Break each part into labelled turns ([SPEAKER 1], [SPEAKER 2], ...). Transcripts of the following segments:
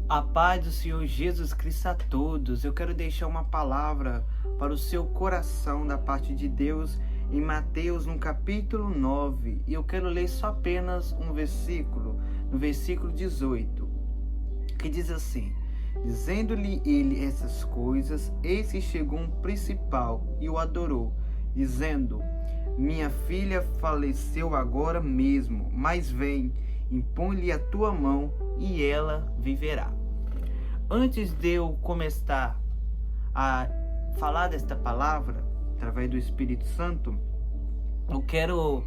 [SPEAKER 1] A paz do Senhor Jesus Cristo a todos. Eu quero deixar uma palavra para o seu coração da parte de Deus em Mateus, no capítulo 9. E eu quero ler só apenas um versículo, no versículo 18, que diz assim: Dizendo-lhe ele essas coisas, eis que chegou um principal e o adorou, dizendo: Minha filha faleceu agora mesmo, mas vem, impõe-lhe a tua mão e ela viverá. Antes de eu começar a falar desta palavra, através do Espírito Santo, eu quero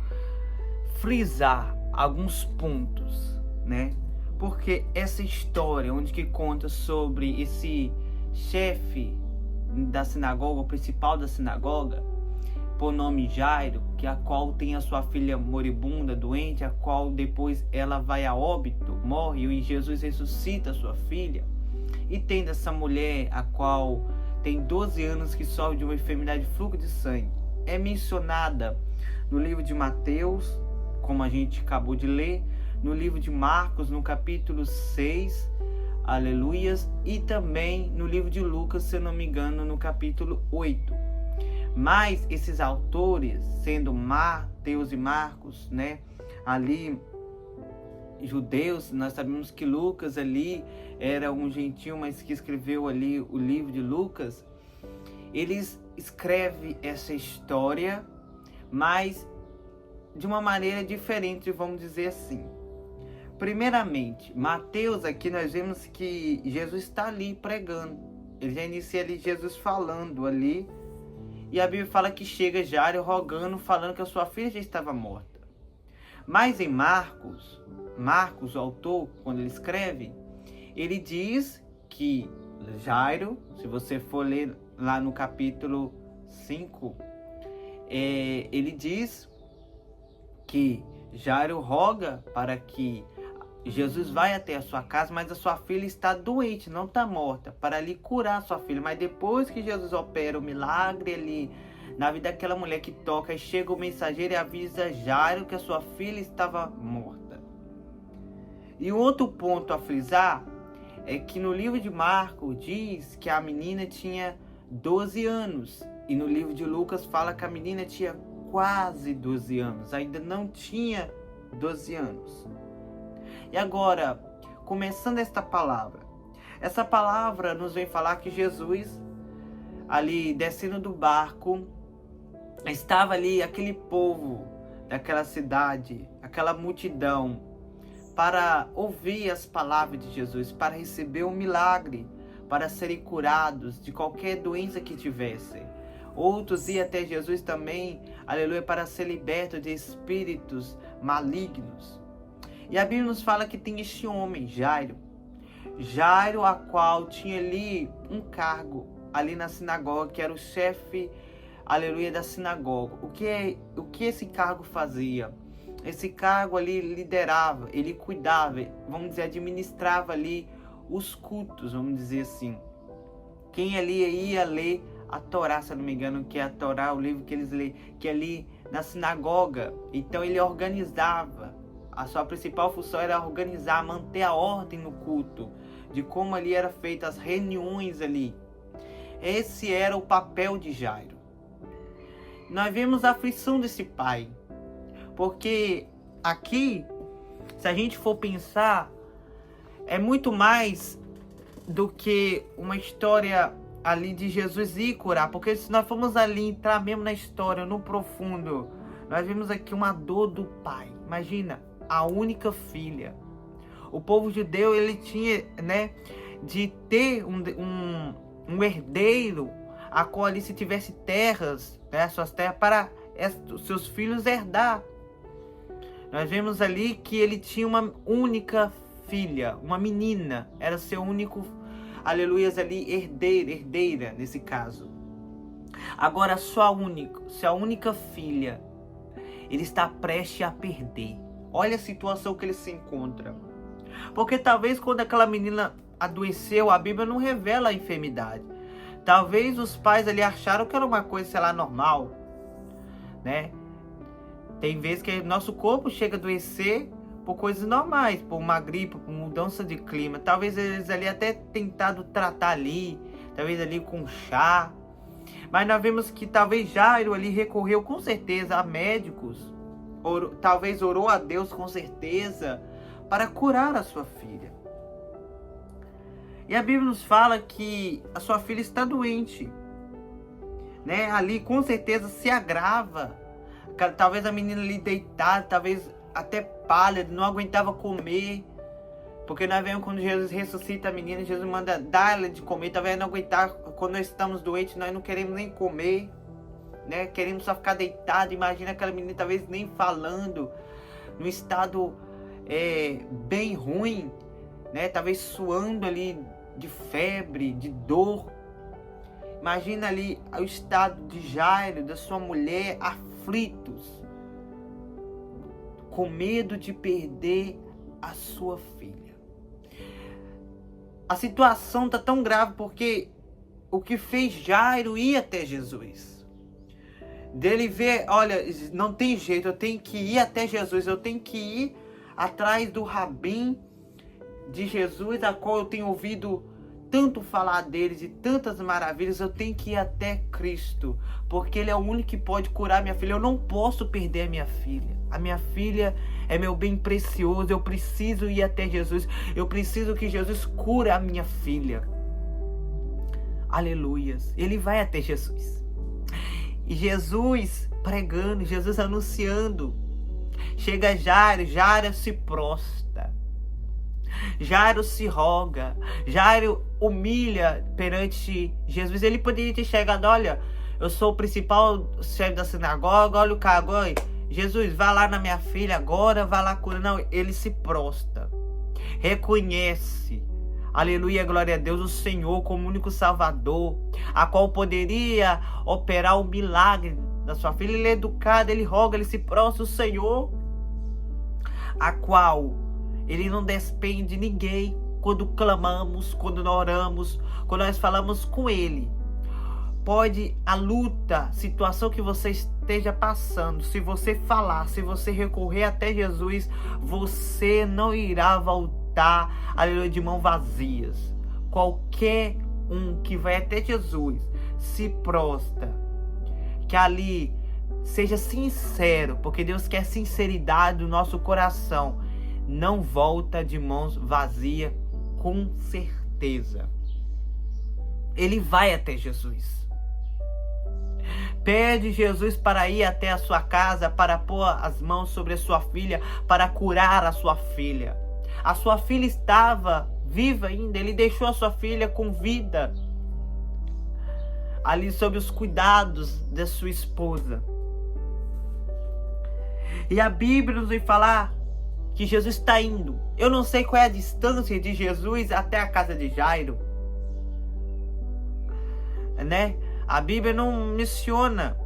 [SPEAKER 1] frisar alguns pontos, né? Porque essa história, onde que conta sobre esse chefe da sinagoga, o principal da sinagoga, por nome Jairo, que a qual tem a sua filha moribunda, doente, a qual depois ela vai a óbito, morre, e Jesus ressuscita a sua filha. E tem dessa mulher, a qual tem 12 anos, que sofre de uma enfermidade de fluxo de sangue. É mencionada no livro de Mateus, como a gente acabou de ler, no livro de Marcos, no capítulo 6, aleluias, e também no livro de Lucas, se eu não me engano, no capítulo 8. Mas esses autores, sendo Mateus e Marcos, né, ali judeus, nós sabemos que Lucas ali era um gentio, mas que escreveu ali o livro de Lucas. Eles escrevem essa história, mas de uma maneira diferente, vamos dizer assim. Primeiramente, Mateus, aqui nós vemos que Jesus está ali pregando. Ele já inicia ali Jesus falando ali. E a Bíblia fala que chega Jairo rogando, falando que a sua filha já estava morta. Mas em Marcos, o autor, quando ele escreve, ele diz que Jairo, se você for ler lá no capítulo 5, ele diz que Jairo roga para que Jesus vai até a sua casa, mas a sua filha está doente, não está morta, para ali curar a sua filha. Mas depois que Jesus opera o milagre ali na vida daquela mulher que toca, e chega o mensageiro e avisa Jairo que a sua filha estava morta. E um outro ponto a frisar é que no livro de Marcos diz que a menina tinha 12 anos. E no livro de Lucas fala que a menina tinha quase 12 anos, ainda não tinha 12 anos. E agora, começando essa palavra nos vem falar que Jesus, ali descendo do barco, estava ali aquele povo daquela cidade, aquela multidão, para ouvir as palavras de Jesus, para receber um milagre, para serem curados de qualquer doença que tivessem. Outros iam até Jesus também, aleluia, para ser libertos de espíritos malignos. E a Bíblia nos fala que tem este homem, Jairo, a qual tinha ali um cargo, ali na sinagoga, que era o chefe, aleluia, da sinagoga. O que esse cargo fazia? Esse cargo ali liderava, ele cuidava, vamos dizer, administrava ali os cultos, vamos dizer assim. Quem ali ia ler a Torá, se eu não me engano, que é a Torá, o livro que eles lêem, que é ali na sinagoga. Então ele organizava. A sua principal função era organizar, manter a ordem no culto, de como ali eram feitas as reuniões ali. Esse era o papel de Jairo. Nós vemos a aflição desse pai, porque aqui, se a gente for pensar, é muito mais do que uma história ali de Jesus ir curar, porque se nós formos ali entrar mesmo na história, no profundo, nós vemos aqui uma dor do pai. Imagina, a única filha. O povo judeu, ele tinha, né, de ter um herdeiro, a qual ali se tivesse terras, né, suas terras, para os seus filhos herdar. Nós vemos ali que ele tinha uma única filha, uma menina, era seu único, aleluias, ali, herdeira, nesse caso. Agora, sua única filha, ele está prestes a perder. Olha a situação que ele se encontra. Porque talvez quando aquela menina adoeceu, a Bíblia não revela a enfermidade. Talvez os pais ali acharam que era uma coisa, sei lá, normal, né? Tem vezes que nosso corpo chega a adoecer por coisas normais, por uma gripe, por mudança de clima. Talvez eles ali até tentado tratar ali, talvez ali com chá. Mas nós vemos que talvez Jairo ali recorreu com certeza a médicos, talvez orou a Deus com certeza para curar a sua filha. E a Bíblia nos fala que a sua filha está doente, né? Ali com certeza se agrava. Talvez a menina ali deitada, talvez até pálida, não aguentava comer. Porque nós vemos quando Jesus ressuscita a menina, Jesus manda dar ela de comer. Talvez não aguentar, quando nós estamos doentes, nós não queremos nem comer, né? Queremos só ficar deitado. Imagina aquela menina talvez nem falando, num estado bem ruim, né? Talvez suando ali de febre, de dor. Imagina ali o estado de Jairo, da sua mulher, aflitos, com medo de perder a sua filha. A situação está tão grave porque o que fez Jairo ir até Jesus, dele ver, olha, não tem jeito, eu tenho que ir até Jesus, eu tenho que ir atrás do Rabim de Jesus, a qual eu tenho ouvido tanto falar dele, de tantas maravilhas. Eu tenho que ir até Cristo, porque Ele é o único que pode curar minha filha. Eu não posso perder a minha filha. A minha filha é meu bem precioso. Eu preciso ir até Jesus. Eu preciso que Jesus cure a minha filha. Aleluias. Ele vai até Jesus. E Jesus pregando, Jesus anunciando. Chega Jairo, Jairo se prostra. Jairo se roga, Jairo humilha perante Jesus. Ele poderia ter chegado, olha, eu sou o principal chefe da sinagoga, olha o cargo, Jesus, vai lá na minha filha agora, vai lá curar. Não, ele se prostra, reconhece, aleluia, glória a Deus, o Senhor como único Salvador, a qual poderia operar o milagre da sua filha. Ele é educado, ele roga, ele se prostra, o Senhor, a qual Ele não despende de ninguém quando clamamos, quando nós oramos, quando nós falamos com Ele. Pode a luta, situação que você esteja passando, se você falar, se você recorrer até Jesus, você não irá voltar, aleluia, de mãos vazias. Qualquer um que vai até Jesus, se prostra, que ali seja sincero, porque Deus quer sinceridade do nosso coração. Não volta de mãos vazias, com certeza. Ele vai até Jesus. Pede Jesus para ir até a sua casa, para pôr as mãos sobre a sua filha, para curar a sua filha. A sua filha estava viva ainda, ele deixou a sua filha com vida, ali sob os cuidados da sua esposa. E a Bíblia nos vai falar que Jesus está indo. Eu não sei qual é a distância de Jesus até a casa de Jairo, né? A Bíblia não menciona.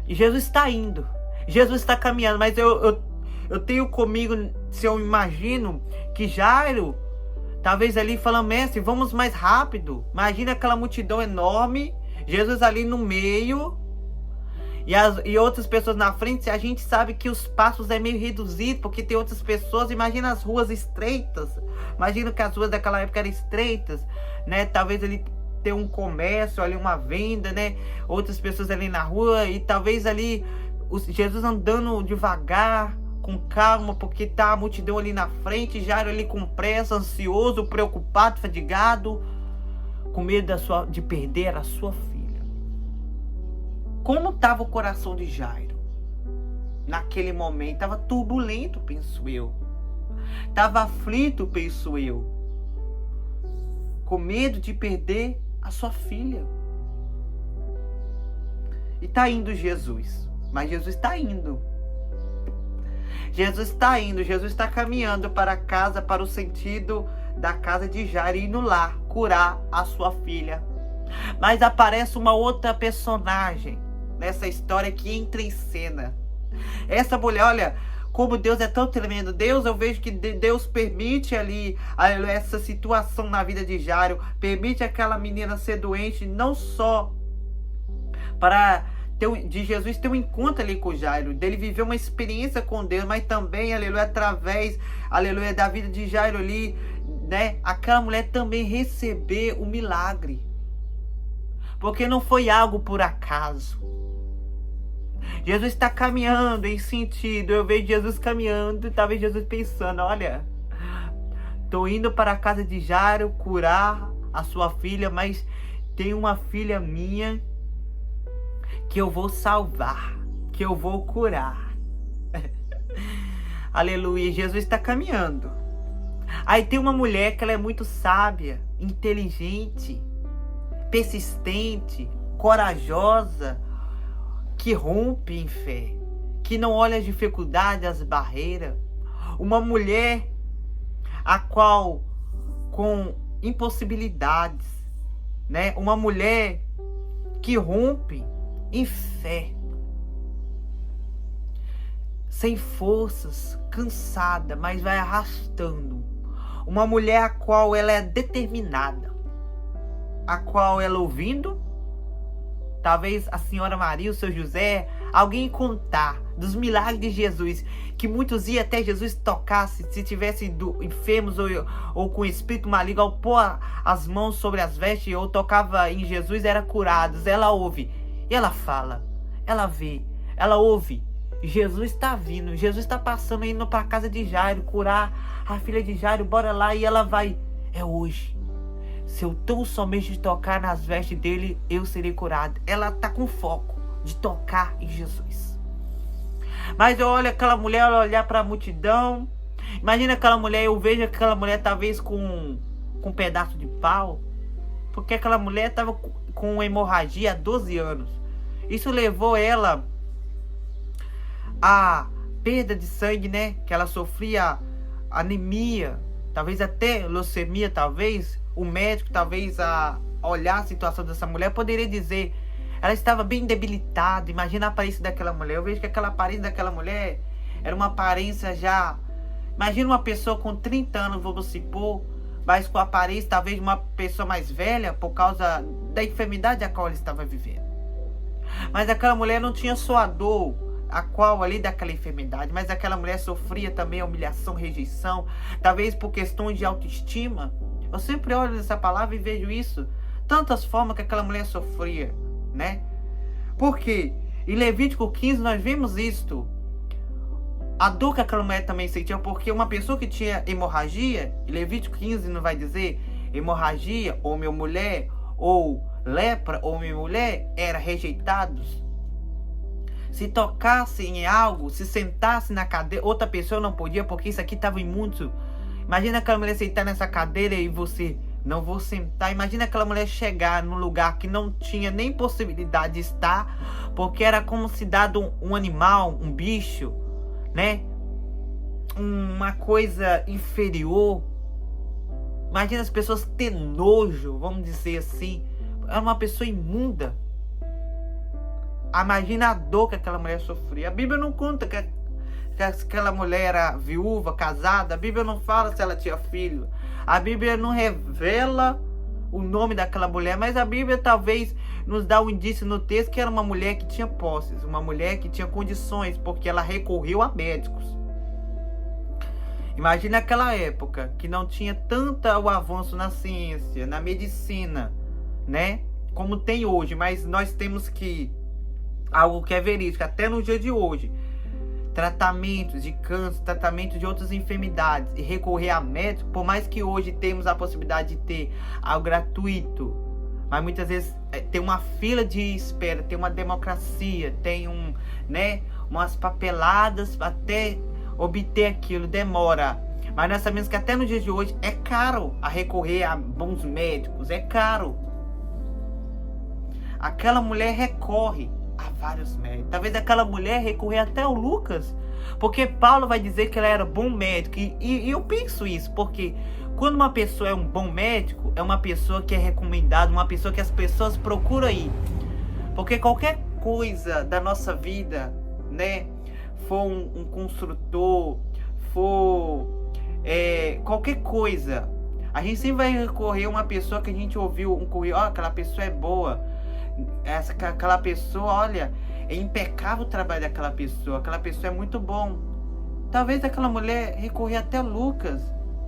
[SPEAKER 1] E Jesus está indo. Jesus está caminhando. Mas eu tenho comigo, se eu imagino, que Jairo, talvez ali falando, mestre, vamos mais rápido. Imagina aquela multidão enorme, Jesus ali no meio, e outras pessoas na frente. A gente sabe que os passos é meio reduzido, porque tem outras pessoas. Imagina as ruas estreitas. Imagina que as ruas daquela época eram estreitas, né? Talvez ali ter um comércio, ali uma venda, né? Outras pessoas ali na rua, e talvez ali Jesus andando devagar, com calma, porque tá a multidão ali na frente. Jairo ali com pressa, ansioso, preocupado, fadigado, com medo de perder a sua filha. Como estava o coração de Jairo naquele momento? Estava turbulento, penso eu. Estava aflito, penso eu. Com medo de perder a sua filha. E está indo Jesus. Mas Jesus está indo. Jesus está indo. Jesus está caminhando para a casa, para o sentido da casa de Jairo, indo lá curar a sua filha. Mas aparece uma outra personagem nessa história que entra em cena. Essa mulher, olha, como Deus é tão tremendo. Deus, eu vejo que Deus permite ali essa situação na vida de Jairo. Permite aquela menina ser doente, não só para de Jesus ter um encontro ali com Jairo, dele viver uma experiência com Deus, mas também, aleluia, através, aleluia, da vida de Jairo ali, né, aquela mulher também receber o milagre. Porque não foi algo por acaso. Jesus está caminhando em sentido, eu vejo Jesus caminhando, talvez Jesus pensando, olha, estou indo para a casa de Jairo curar a sua filha, mas tem uma filha minha que eu vou salvar, que eu vou curar. Aleluia, Jesus está caminhando. Aí tem uma mulher que ela é muito sábia, inteligente, persistente, corajosa, que rompe em fé, que não olha as dificuldades, as barreiras. Uma mulher a qual com impossibilidades, né? Uma mulher que rompe em fé, sem forças, cansada, mas vai arrastando. Uma mulher a qual ela é determinada, a qual ela ouvindo, talvez a senhora Maria, o seu José, alguém contar dos milagres de Jesus, que muitos iam até Jesus tocasse, se tivesse enfermos ou com espírito maligno, ao pôr as mãos sobre as vestes ou tocava em Jesus, era curados. Ela ouve, e ela fala, ela vê, ela ouve. Jesus está vindo, Jesus está passando, indo para a casa de Jairo, curar a filha de Jairo, bora lá. E ela vai, é hoje. Se eu tão somente tocar nas vestes dele, eu serei curado. Ela está com foco de tocar em Jesus. Mas eu olho aquela mulher, ela olhar para a multidão. Imagina aquela mulher, eu vejo aquela mulher talvez com um pedaço de pau. Porque aquela mulher estava com hemorragia há 12 anos. Isso levou ela a perda de sangue, né? Que ela sofria anemia, talvez até leucemia, talvez. O médico, talvez, a olhar a situação dessa mulher, poderia dizer, ela estava bem debilitada. Imagina a aparência daquela mulher. Eu vejo que aquela aparência daquela mulher era uma aparência já... Imagina uma pessoa com 30 anos, vamos supor, mas com a aparência talvez de uma pessoa mais velha, por causa da enfermidade a qual ela estava vivendo. Mas aquela mulher não tinha só a dor, a qual ali daquela enfermidade, mas aquela mulher sofria também humilhação, rejeição, talvez por questões de autoestima. Eu sempre olho nessa palavra e vejo isso, tantas formas que aquela mulher sofria, né? Porque em Levítico 15 nós vemos isto, a dor que aquela mulher também sentia, porque uma pessoa que tinha hemorragia, em Levítico 15 não vai dizer hemorragia, homem ou mulher, ou lepra, homem ou mulher, era rejeitados. Se tocasse em algo, se sentasse na cadeira, outra pessoa não podia, porque isso aqui estava imundo. Imagina aquela mulher sentar nessa cadeira e você, não vou sentar. Imagina aquela mulher chegar num lugar que não tinha nem possibilidade de estar, porque era como se dado um animal, um bicho, né? Uma coisa inferior. Imagina as pessoas ter nojo, vamos dizer assim. Era uma pessoa imunda. Imagina a dor que aquela mulher sofria. A Bíblia não conta que aquela mulher era viúva, casada. A Bíblia não fala se ela tinha filho. A Bíblia não revela o nome daquela mulher, mas a Bíblia talvez nos dá um indício no texto que era uma mulher que tinha posses, uma mulher que tinha condições, porque ela recorreu a médicos. Imagina aquela época que não tinha tanto o avanço na ciência, na medicina, né? Como tem hoje, mas nós temos que algo que é verídico, até no dia de hoje, tratamentos de câncer, tratamento de outras enfermidades, e recorrer a médico, por mais que hoje temos a possibilidade de ter algo gratuito, mas muitas vezes tem uma fila de espera, tem uma democracia, tem umas papeladas até obter aquilo, demora. Mas nós sabemos que até no dia de hoje é caro a recorrer a bons médicos, é caro. Aquela mulher recorre a vários médicos. Talvez aquela mulher recorrer até ao Lucas, porque Paulo vai dizer que ela era bom médico. E eu penso isso, porque quando uma pessoa é um bom médico, é uma pessoa que é recomendada, uma pessoa que as pessoas procuram ir. Porque qualquer coisa da nossa vida, né, for um construtor, for qualquer coisa, a gente sempre vai recorrer a uma pessoa que a gente ouviu um currículo, aquela pessoa é boa. Aquela pessoa, olha, É impecável o trabalho daquela pessoa. Aquela pessoa é muito bom. Talvez aquela mulher recorrer até Lucas.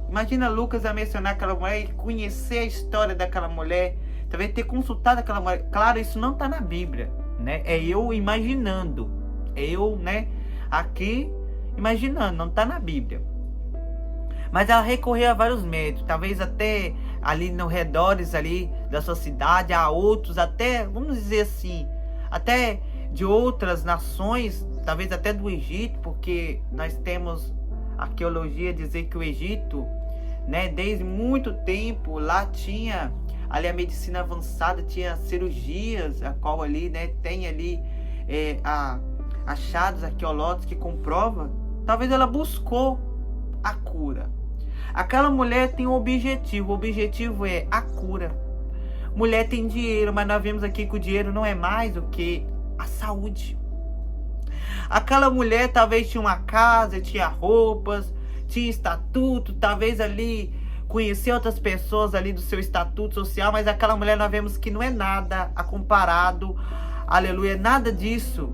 [SPEAKER 1] Imagina Lucas a mencionar aquela mulher e conhecer a história daquela mulher. Talvez ter consultado aquela mulher. Claro, isso não está na Bíblia, né? É eu imaginando. É eu, né? Aqui imaginando. Não está na Bíblia. Mas ela recorreu a vários métodos. Talvez até ali nos redores ali da sua cidade. A outros até, vamos dizer assim, até de outras nações. Talvez até do Egito. Porque nós temos arqueologia dizer que o Egito, né, desde muito tempo lá tinha ali a medicina avançada, tinha cirurgias, a qual ali, né, tem ali achados arqueológicos que comprova. Talvez ela buscou a cura. Aquela mulher tem um objetivo. O objetivo é a cura. Mulher tem dinheiro, mas nós vemos aqui que o dinheiro não é mais do que a saúde. Aquela mulher talvez tinha uma casa, tinha roupas, tinha estatuto, talvez ali conhecia outras pessoas ali do seu estatuto social, mas aquela mulher nós vemos que não é nada a comparado, aleluia, nada disso,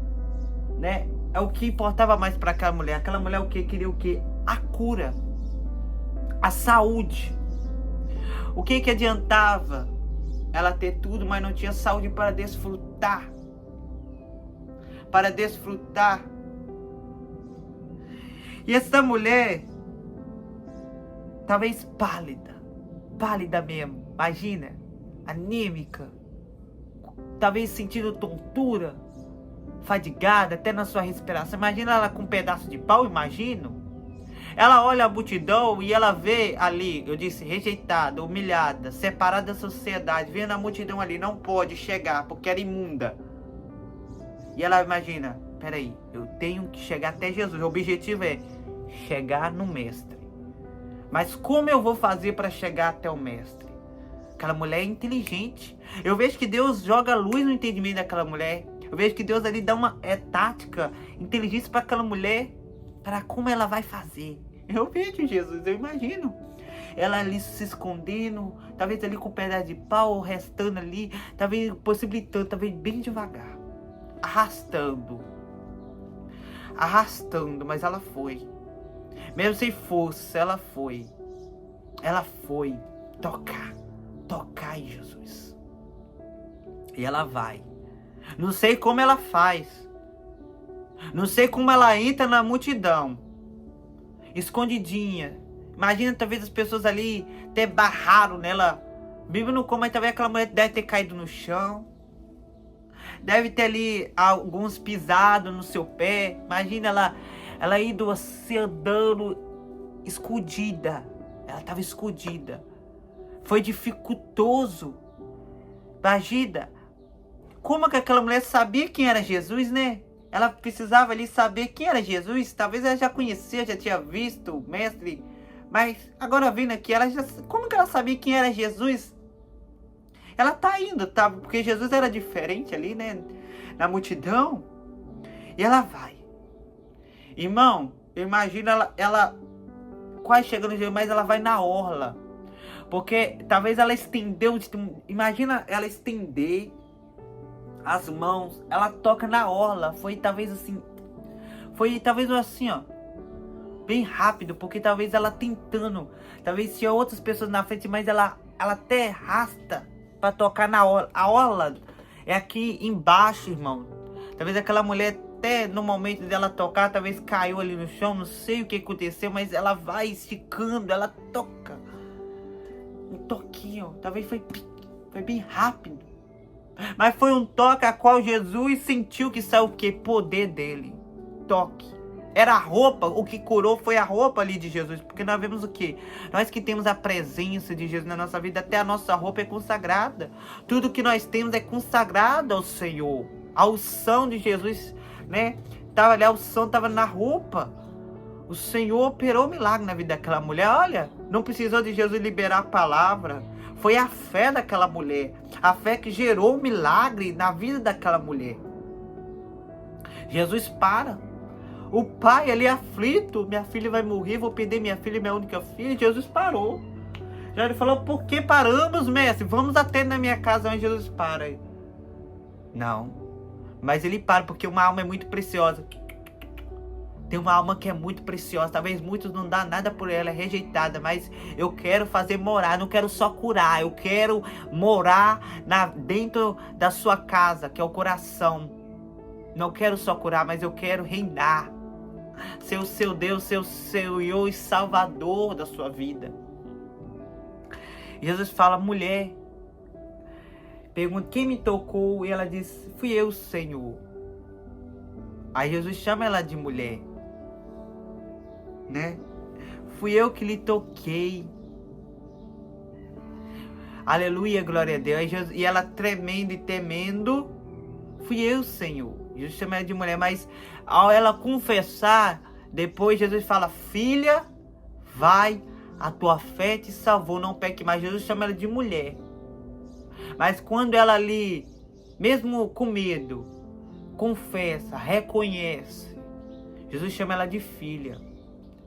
[SPEAKER 1] né? É o que importava mais para aquela mulher. Aquela mulher o que queria o que? A cura, a saúde. O que adiantava ela ter tudo, mas não tinha saúde para desfrutar? Para desfrutar. E essa mulher, talvez pálida mesmo, imagina, anêmica, talvez sentindo tontura, fadigada, até na sua respiração. Imagina ela com um pedaço de pau, imagino. Ela olha a multidão e ela vê ali, eu disse, rejeitada, humilhada, separada da sociedade, vendo a multidão ali, não pode chegar porque era imunda. E ela imagina, peraí, eu tenho que chegar até Jesus. O objetivo é chegar no mestre. Mas como eu vou fazer para chegar até o mestre? Aquela mulher é inteligente. Eu vejo que Deus joga luz no entendimento daquela mulher. Eu vejo que Deus ali dá uma tática, inteligência para aquela mulher, para como ela vai fazer. Eu vejo Jesus, eu imagino. Ela ali se escondendo, talvez ali com um pedaço de pau, restando ali, talvez possibilitando, talvez bem devagar. Arrastando, mas ela foi. Mesmo sem força, ela foi tocar em Jesus. E ela vai. Não sei como ela faz. Não sei como ela entra na multidão, escondidinha. Imagina, talvez as pessoas ali até barraram nela. Bíblia não como, mas talvez aquela mulher deve ter caído no chão. Deve ter ali alguns pisados no seu pé. Imagina ela indo assim, andando escondida. Ela estava escondida. Foi dificultoso. Imagina como que aquela mulher sabia quem era Jesus, né? Ela precisava ali saber quem era Jesus. Talvez ela já conhecia, já tinha visto o mestre. Mas agora vindo aqui, como que ela sabia quem era Jesus? Ela tá indo, tá? Porque Jesus era diferente ali, né? Na multidão. E ela vai. Irmão, imagina ela quase chegando no Jesus, mas ela vai na orla. Porque talvez ela estendeu. Imagina ela estender as mãos. Ela toca na orla. Foi talvez assim, ó. Bem rápido, porque talvez ela tentando. Talvez tinha outras pessoas na frente, mas ela até arrasta para tocar na orla. A orla é aqui embaixo, irmão. Talvez aquela mulher até no momento dela tocar, talvez caiu ali no chão, não sei o que aconteceu, mas ela vai esticando, ela toca. Um toquinho, talvez foi bem rápido. Mas foi um toque a qual Jesus sentiu que saiu o que? Poder dele. Toque. Era a roupa, o que curou foi a roupa ali de Jesus. Porque nós vemos o quê? Nós que temos a presença de Jesus na nossa vida, até a nossa roupa é consagrada. Tudo que nós temos é consagrado ao Senhor. A unção de Jesus, né? Tava ali, a unção estava na roupa. O Senhor operou milagre na vida daquela mulher. Olha, não precisou de Jesus liberar a palavra. Foi a fé daquela mulher. A fé que gerou o milagre na vida daquela mulher. Jesus para. O pai ali aflito, minha filha vai morrer, vou perder minha filha, minha única filha. Jesus parou. Já ele falou, por que paramos, mestre? Vamos até na minha casa onde Jesus para. Não. Mas ele para, porque uma alma é muito preciosa. Tem uma alma que é muito preciosa. Talvez muitos não dá nada por ela, é rejeitada. Mas eu quero fazer morar, não quero só curar. Eu quero morar dentro da sua casa, que é o coração. Não quero só curar, mas eu quero reinar. Ser o seu Deus, ser o Senhor e Salvador da sua vida. Jesus fala, mulher, pergunta, quem me tocou? E ela diz, fui eu, Senhor. Aí Jesus chama ela de mulher, né? Fui eu que lhe toquei. Aleluia, glória a Deus. E ela tremendo e temendo, fui eu, Senhor. Jesus chama ela de mulher, mas ao ela confessar, depois Jesus fala, filha, vai, a tua fé te salvou, não peque mais. Jesus chama ela de mulher. Mas quando ela ali, mesmo com medo, confessa, reconhece, Jesus chama ela de filha.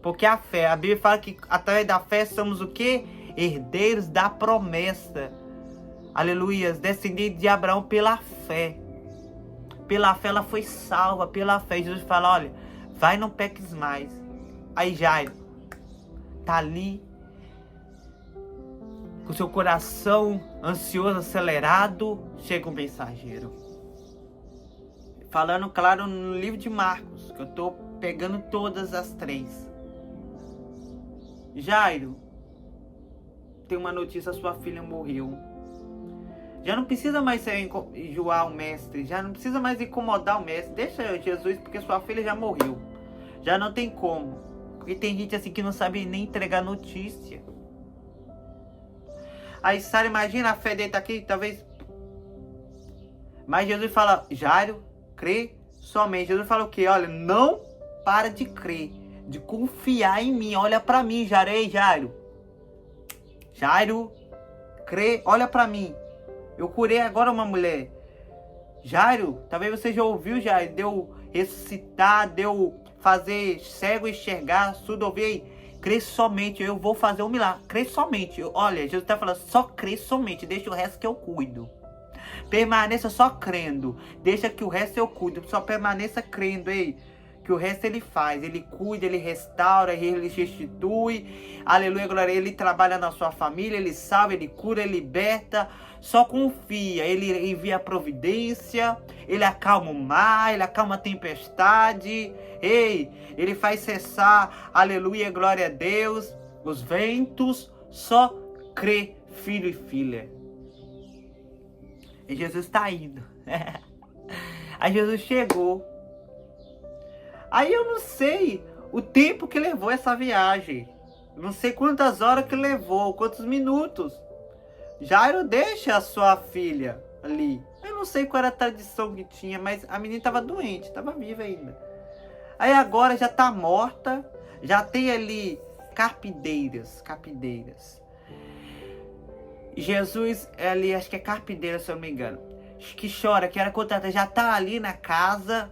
[SPEAKER 1] Porque a fé, a Bíblia fala que através da fé somos o quê? Herdeiros da promessa. Aleluia, descendentes de Abraão pela fé. Pela fé ela foi salva, pela fé. Jesus fala, olha, vai, não peques mais. Aí Jairo tá ali, com seu coração ansioso, acelerado, chega um mensageiro. Falando, claro, no livro de Marcos, que eu tô pegando todas as 3. Jairo, tem uma notícia, sua filha morreu. Já não precisa mais enjoar o mestre, já não precisa mais incomodar o mestre. Deixa Jesus, porque sua filha já morreu. Já não tem como. Porque tem gente assim que não sabe nem entregar notícia. Aí Sara, imagina a fé dele tá aqui, talvez. Mas Jesus fala, Jairo, crê somente. Jesus fala o quê? Olha, não para de crer, de confiar em mim. Olha pra mim, Jairo. Ei, Jairo. Jairo, crê, olha pra mim. Eu curei agora uma mulher. Jairo, talvez você já ouviu, Jairo, deu ressuscitar, deu fazer cego enxergar, surdo ouvir. Crê somente, eu vou fazer um milagre. Crê somente. Olha, Jesus está falando, só crê somente, deixa o resto que eu cuido. Permaneça só crendo, deixa que o resto eu cuido. Só permaneça crendo, ei, que o resto ele faz. Ele cuida, ele restaura, ele restitui. Aleluia, glória. Ele trabalha na sua família, ele salva, ele cura, ele liberta. Só confia, ele envia a providência, ele acalma o mar, ele acalma a tempestade. Ei, ele faz cessar, aleluia, glória a Deus, os ventos. Só crê, filho e filha. E Jesus está indo. Aí Jesus chegou. Aí eu não sei o tempo que levou essa viagem. Não sei quantas horas que levou, quantos minutos. Jairo deixa a sua filha ali. Eu não sei qual era a tradição que tinha, mas a menina estava doente, estava viva ainda. Aí agora já está morta, já tem ali carpideiras. Jesus, ali, acho que é carpideira, se eu não me engano, que chora, que era contratada, já está ali na casa.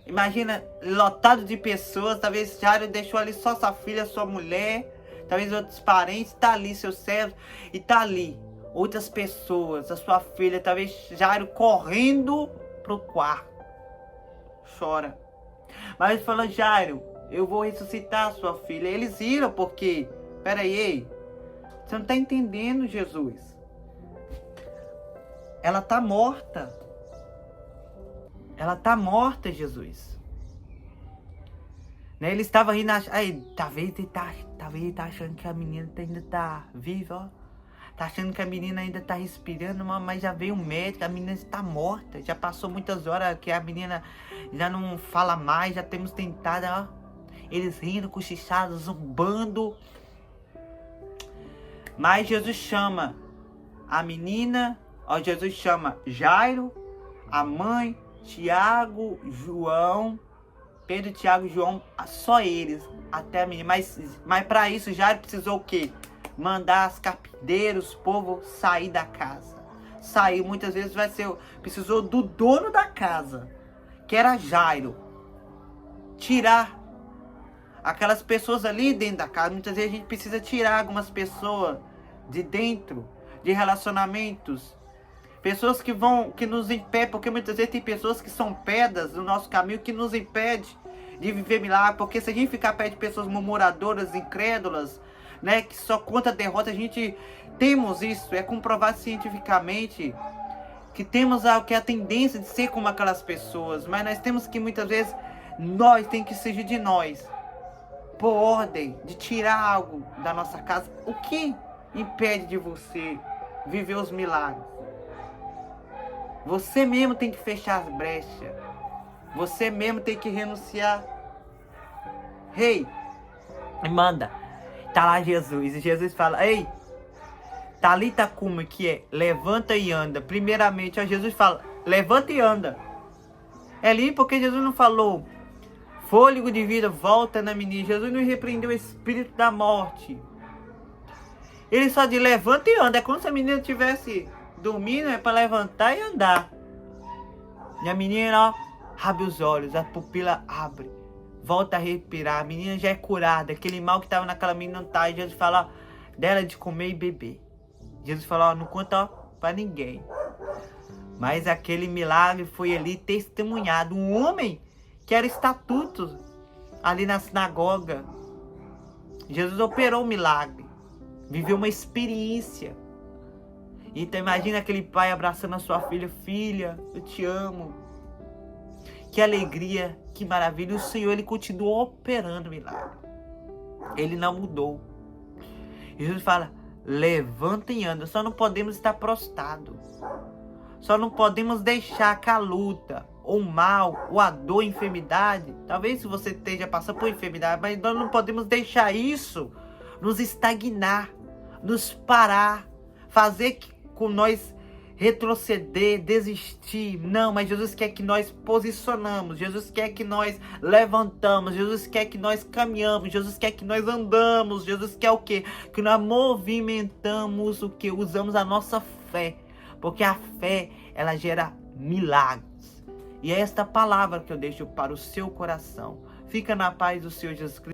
[SPEAKER 1] Imagina, lotado de pessoas. Talvez Jairo deixou ali só sua filha, sua mulher, talvez outros parentes, está ali seu servo, e está ali outras pessoas, a sua filha, talvez Jairo correndo pro quarto. Chora. Mas ele falou, Jairo, eu vou ressuscitar a sua filha. Eles viram porque, peraí, ei, você não está entendendo, Jesus. Ela está morta. Ela está morta, Jesus. Né? Ele estava rindo, aí, talvez ele tá achando que a menina ainda está viva, ó. Tá achando que a menina ainda tá respirando, mas já veio um médico, a menina está morta. Já passou muitas horas que a menina já não fala mais, já temos tentado, ó. Eles rindo, cochichados, zombando. Mas Jesus chama a menina, ó, Jesus chama Jairo, a mãe, Tiago, João, Pedro, Tiago, João, só eles, até a menina. Mas para isso Jairo precisou o quê? Mandar as carpideiros, o povo sair da casa. Sair, muitas vezes precisou do dono da casa, que era Jairo, tirar aquelas pessoas ali dentro da casa. Muitas vezes a gente precisa tirar algumas pessoas de dentro, de relacionamentos, pessoas que nos impedem, porque muitas vezes tem pessoas que são pedras no nosso caminho que nos impede de viver milagre, porque se a gente ficar perto de pessoas murmuradoras, incrédulas, né, que só conta derrota, a gente temos isso, é comprovado cientificamente que temos a tendência de ser como aquelas pessoas, mas nós temos que muitas vezes, nós tem que exigir de nós, por ordem, de tirar algo da nossa casa. O que impede de você viver os milagres? Você mesmo tem que fechar as brechas. Você mesmo tem que renunciar. Ei, manda. Tá lá Jesus. E Jesus fala, ei, Talita cumi, que é levanta e anda. Primeiramente, ó, Jesus fala, levanta e anda. É ali porque Jesus não falou, fôlego de vida, volta na menina. Jesus não repreendeu o espírito da morte. Ele só diz, levanta e anda. É como se a menina tivesse dormindo, é para levantar e andar. E a menina, ó, abre os olhos, a pupila abre, volta a respirar. A menina já é curada. Aquele mal que estava naquela menina não tá. E Jesus fala, ó, dela de comer e beber. Jesus fala, ó, não conta para ninguém. Mas aquele milagre foi ali testemunhado. Um homem que era estatuto ali na sinagoga. Jesus operou o milagre. Viveu uma experiência. Então imagina aquele pai abraçando a sua filha. Filha, eu te amo. Que alegria, que maravilha. O Senhor, Ele continuou operando o milagre. Ele não mudou. Jesus fala, levanta e anda. Só não podemos estar prostrados. Só não podemos deixar que a luta, ou o mal, ou a dor, a enfermidade, talvez se você esteja passando por enfermidade, mas nós não podemos deixar isso nos estagnar, nos parar, fazer com nós retroceder, desistir. Não, mas Jesus quer que nós posicionamos, Jesus quer que nós levantamos, Jesus quer que nós caminhamos, Jesus quer que nós andamos, Jesus quer o quê? Que nós movimentamos o quê? Usamos a nossa fé, porque a fé, ela gera milagres. E é esta palavra que eu deixo para o seu coração. Fica na paz do Senhor Jesus Cristo.